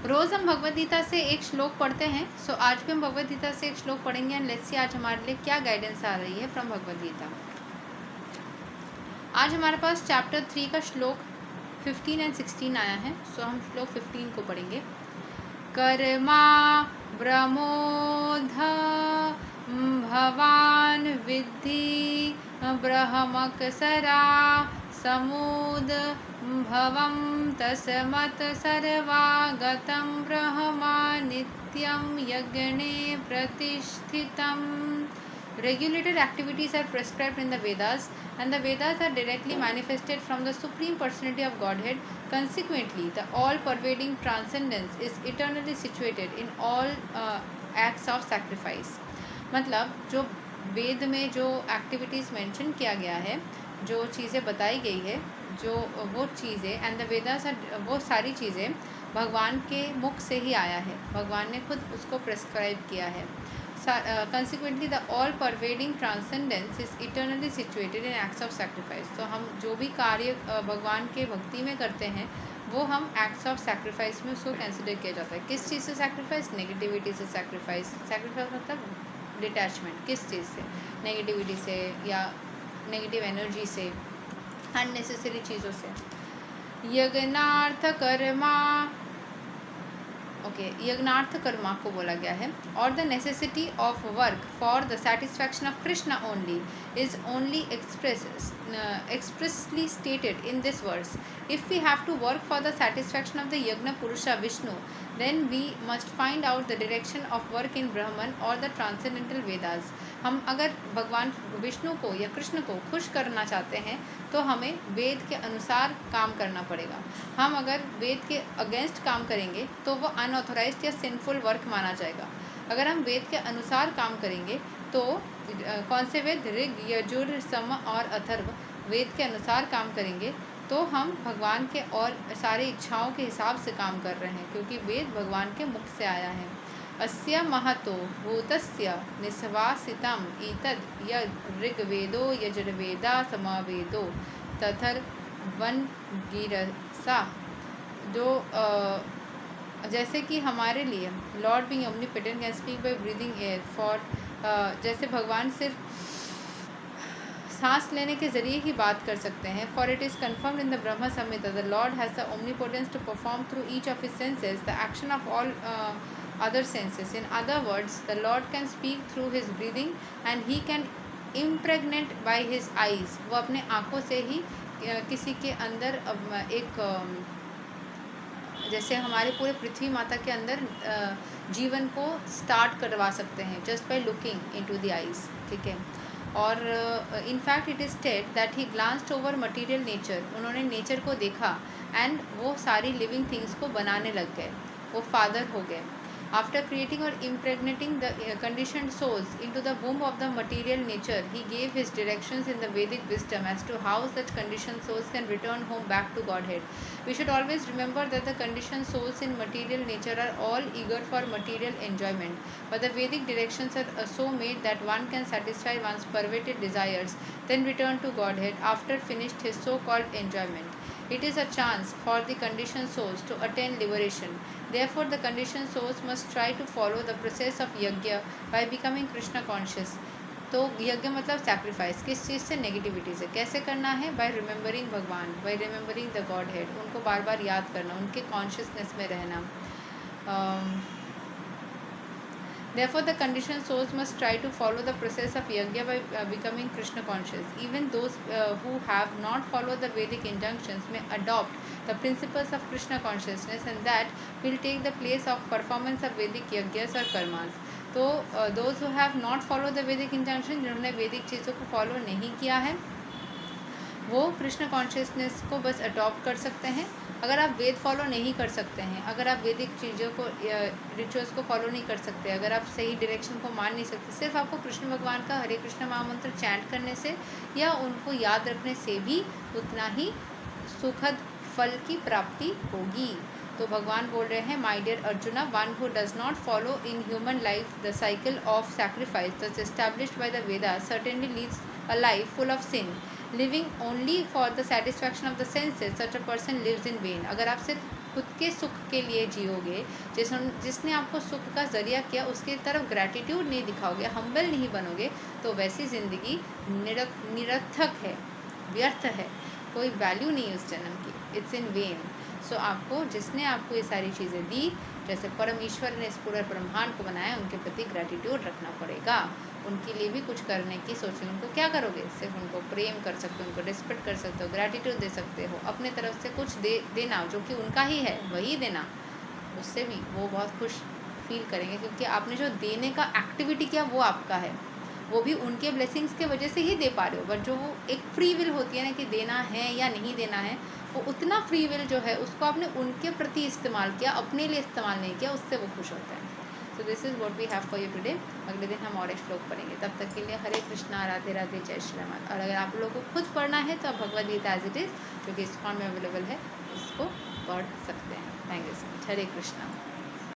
रोज़ हम भगवद गीता से एक श्लोक पढ़ते हैं। सो आज भी हम भगवद गीता से एक श्लोक पढ़ेंगे एंड लेट्स सी आज हमारे लिए क्या गाइडेंस आ रही है फ्रॉम भगवद गीता। आज हमारे पास चैप्टर 3 का श्लोक 15 एंड 16 आया है। सो हम श्लोक 15 को पढ़ेंगे। कर्मा ब्रह्मोध भवान विद्धि ब्रह्मकसरा समुद भवं तस्मत् सर्वागतं ब्रह्मा नित्यं यज्ञे प्रतिष्ठितम्। Regulated activities are prescribed in the Vedas, and the Vedas are directly manifested from the Supreme Personality of Godhead. Consequently, the all-pervading transcendence is eternally situated in all acts of sacrifice. मतलब जो वेद में जो activities mention किया गया है, जो चीज़ें बताई गई है, जो वो चीज़ें एंड द वेदास वो सारी चीज़ें भगवान के मुख से ही आया है। भगवान ने खुद उसको प्रेस्क्राइब किया है। Consequently, the all-pervading transcendence is eternally situated in acts of sacrifice. तो हम जो भी कार्य भगवान के भक्ति में करते हैं वो हम एक्ट्स ऑफ सैक्रिफाइस में उसको कंसिडर किया जाता है। किस चीज़ से सैक्रिफाइस? नेगेटिविटी से सैक्रिफाइस। सैक्रिफाइस मतलब डिटैचमेंट। किस चीज़ से? नेगेटिविटी से या नेगेटिव एनर्जी से, अननेसेसरी चीज़ों से। यज्ञार्थ कर्मा, यज्ञार्थ कर्मा को बोला गया है। और the necessity of work for the satisfaction of Krishna only is only expressly stated in this verse. If we have to work for the satisfaction of the yagna purusha Vishnu, then we must find out the direction of work in Brahman or the transcendental Vedas. हम अगर भगवान विष्णु को या कृष्ण को खुश करना चाहते हैं तो हमें वेद के अनुसार काम करना पड़ेगा। हम अगर वेद के अगेंस्ट काम करेंगे तो वो अनऑथोराइज्ड या सिंफुल वर्क माना जाएगा। अगर हम वेद के अनुसार काम करेंगे तो कौन से वेद? ऋग, यजुर, सम और अथर्व वेद के अनुसार काम करेंगे तो हम भगवान के और सारी इच्छाओं के हिसाब से काम कर रहे हैं, क्योंकि वेद भगवान के मुख से आया है। अस्य महतो भूतस्य निःश्वासितम् एतद् ऋग्वेदो यजुर्वेदा समवेदो तथर्वणगिरसा। जो जैसे कि हमारे लिए lord being omnipotent can speak by breathing air for, जैसे भगवान सिर्फ सांस लेने के जरिए ही बात कर सकते हैं। For it is confirmed in the Brahma Samhita the lord has the omnipotence to perform through each of his senses the action of all other senses. In other words, the Lord can speak through his breathing and he can impregnate by his eyes. वो अपने आँखों से ही किसी के अंदर एक जैसे हमारे पूरे पृथ्वी माता के अंदर जीवन को स्टार्ट करवा सकते हैं just by looking into the eyes. ठीक है। और in fact it is state that he glanced over material nature. उन्होंने नेचर को देखा एंड वो सारी लिविंग थिंग्स को बनाने लग गए, वो फादर हो गए। After creating or impregnating the conditioned souls into the womb of the material nature, he gave his directions in the Vedic wisdom as to how such conditioned souls can return home back to Godhead. We should always remember that the conditioned souls in material nature are all eager for material enjoyment, but the Vedic directions are so made that one can satisfy one's perverted desires, then return to Godhead after finished his so-called enjoyment. It is a chance for the conditioned souls to attain liberation. Therefore, the conditioned souls must try to follow the process of yajna by becoming Krishna conscious. तो यज्ञ मतलब sacrifice. किस चीज़ से? Negativity से। कैसे करना है? Bye remembering भगवान, bye remembering the God head. उनको बार बार याद करना, उनके कॉन्शियसनेस में रहना। Therefore, the conditioned souls must try to follow the process of yajna by becoming Krishna conscious. Even those who have not followed the Vedic injunctions may adopt the principles of Krishna consciousness, and that will take the place of performance of Vedic yajnas or karmas. तो those who have not followed the Vedic injunction, जिन्होंने वैदिक चीज़ों को follow नहीं किया है, वो Krishna consciousness को बस अडॉप्ट कर सकते हैं। अगर आप वेद फॉलो नहीं कर सकते हैं, अगर आप वैदिक चीज़ों को रिचुअल्स को फॉलो नहीं कर सकते, अगर आप सही डायरेक्शन को मान नहीं सकते, सिर्फ आपको कृष्ण भगवान का हरे कृष्ण महामंत्र चैंट करने से या उनको याद रखने से भी उतना ही सुखद फल की प्राप्ति होगी। तो भगवान बोल रहे हैं, my dear Arjuna, one who does not follow in human life the cycle of sacrifice that's established by the Vedas certainly leads a life full of sin. Living only for the satisfaction of the senses such a person lives in vain. अगर आप सिर्फ खुद के सुख के लिए जियोगे, जिसने आपको सुख का ज़रिया किया उसकी तरफ ग्रैटिट्यूड नहीं दिखाओगे, हम्बल नहीं बनोगे, तो वैसी ज़िंदगी निरर्थक है, व्यर्थ है, कोई वैल्यू नहीं है उस जन्म की, इट्स इन वेन। सो आपको जिसने आपको ये सारी चीज़ें दी, जैसे परम ईश्वर ने इस पूरे ब्रह्मांड को बनाया, उनके प्रति ग्रैटिट्यूड रखना पड़ेगा, उनके लिए भी कुछ करने की सोचें। उनको क्या करोगे? सिर्फ उनको प्रेम कर सकते हो, उनको रिस्पेक्ट कर सकते हो, ग्रैटिट्यूड दे सकते हो, अपने तरफ से कुछ देना जो कि उनका ही है वही देना, उससे भी वो बहुत खुश फील करेंगे, क्योंकि आपने जो देने का एक्टिविटी किया वो आपका है, वो भी उनके ब्लेसिंग्स के वजह से ही दे पा रहे हो। बट जो वो एक फ्री विल होती है ना कि देना है या नहीं देना है, वो उतना फ्री विल जो है उसको आपने उनके प्रति इस्तेमाल किया, अपने लिए इस्तेमाल नहीं किया, उससे वो खुश होता है। So this is what we have for you today. अगले दिन हम और एक श्लोक पढ़ेंगे, तब तक के लिए हरे कृष्णा, राधे राधे, जय श्री राम। और अगर आप लोगों को खुद पढ़ना है तो आप Bhagavad Gita as it is जो कि इस्कॉन में अवेलेबल है उसको पढ़ सकते हैं। Thank you so much. Hare Krishna.